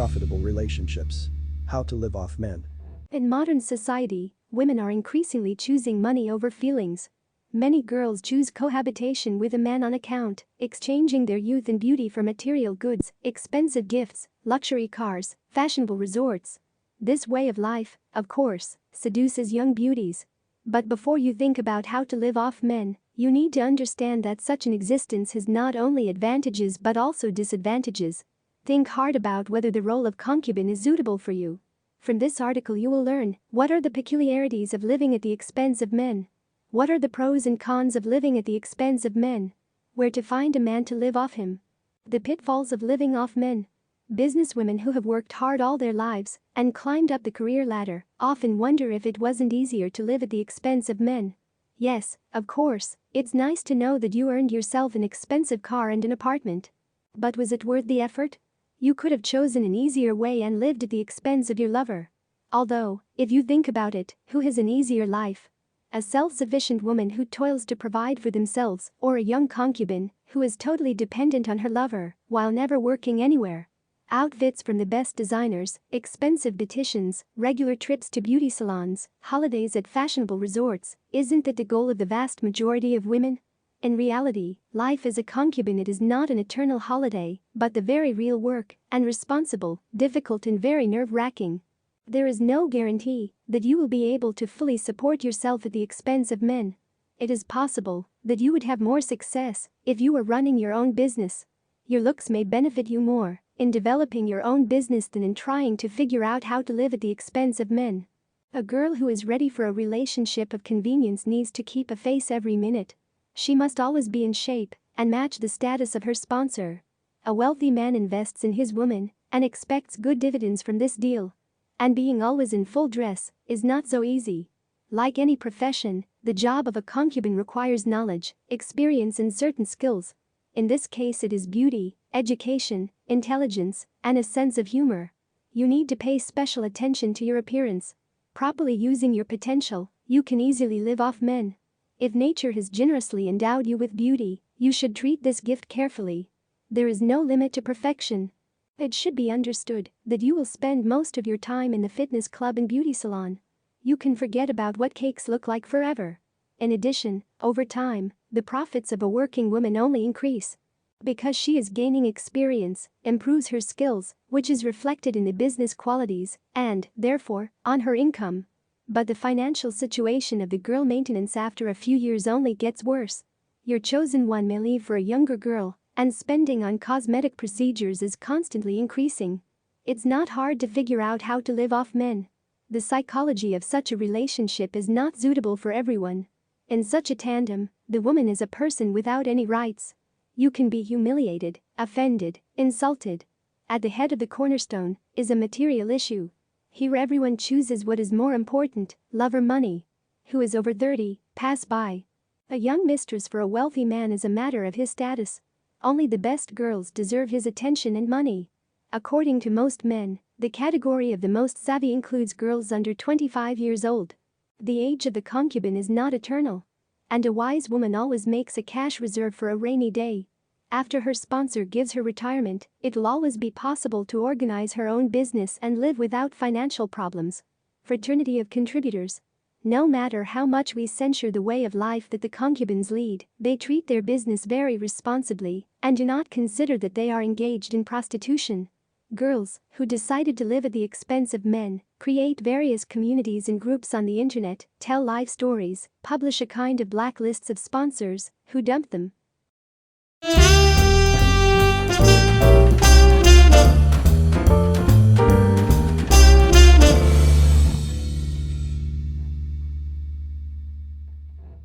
profitable relationships. How to live off men. In modern society, women are increasingly choosing money over feelings. Many girls choose cohabitation with a man on account, exchanging their youth and beauty for material goods, expensive gifts, luxury cars, fashionable resorts. This way of life, of course, seduces young beauties. But before you think about how to live off men, you need to understand that such an existence has not only advantages but also disadvantages. Think hard about whether the role of concubine is suitable for you. From this article you will learn what are the peculiarities of living at the expense of men. What are the pros and cons of living at the expense of men? Where to find a man to live off him? The pitfalls of living off men. Businesswomen who have worked hard all their lives and climbed up the career ladder often wonder if it wasn't easier to live at the expense of men. Yes, of course, it's nice to know that you earned yourself an expensive car and an apartment. But was it worth the effort? You could have chosen an easier way and lived at the expense of your lover. Although, if you think about it, who has an easier life? A self-sufficient woman who toils to provide for themselves, or a young concubine who is totally dependent on her lover while never working anywhere? Outfits from the best designers, expensive beauticians, regular trips to beauty salons, holidays at fashionable resorts, isn't that the goal of the vast majority of women? In reality, life as a concubine it is not an eternal holiday, but the very real work, and responsible, difficult and very nerve-wracking. There is no guarantee that you will be able to fully support yourself at the expense of men. It is possible that you would have more success if you were running your own business. Your looks may benefit you more in developing your own business than in trying to figure out how to live at the expense of men. A girl who is ready for a relationship of convenience needs to keep a face every minute. She must always be in shape and match the status of her sponsor. A wealthy man invests in his woman and expects good dividends from this deal. And being always in full dress is not so easy. Like any profession, the job of a concubine requires knowledge, experience and certain skills. In this case it is beauty, education, intelligence, and a sense of humor. You need to pay special attention to your appearance. Properly using your potential, you can easily live off men. If nature has generously endowed you with beauty, you should treat this gift carefully. There is no limit to perfection. It should be understood that you will spend most of your time in the fitness club and beauty salon. You can forget about what cakes look like forever. In addition, over time, the profits of a working woman only increase. Because she is gaining experience, improves her skills, which is reflected in the business qualities, and, therefore, on her income. But the financial situation of the girl maintenance after a few years only gets worse. Your chosen one may leave for a younger girl, and spending on cosmetic procedures is constantly increasing. It's not hard to figure out how to live off men. The psychology of such a relationship is not suitable for everyone. In such a tandem, the woman is a person without any rights. You can be humiliated, offended, insulted. At the head of the cornerstone is a material issue. Here everyone chooses what is more important, love or money. Who is over 30, pass by. A young mistress for a wealthy man is a matter of his status. Only the best girls deserve his attention and money. According to most men, the category of the most savvy includes girls under 25 years old. The age of the concubine is not eternal. And a wise woman always makes a cash reserve for a rainy day. After her sponsor gives her retirement, it'll always be possible to organize her own business and live without financial problems. Fraternity of contributors. No matter how much we censure the way of life that the concubines lead, they treat their business very responsibly and do not consider that they are engaged in prostitution. Girls, who decided to live at the expense of men, create various communities and groups on the internet, tell life stories, publish a kind of blacklists of sponsors who dump them.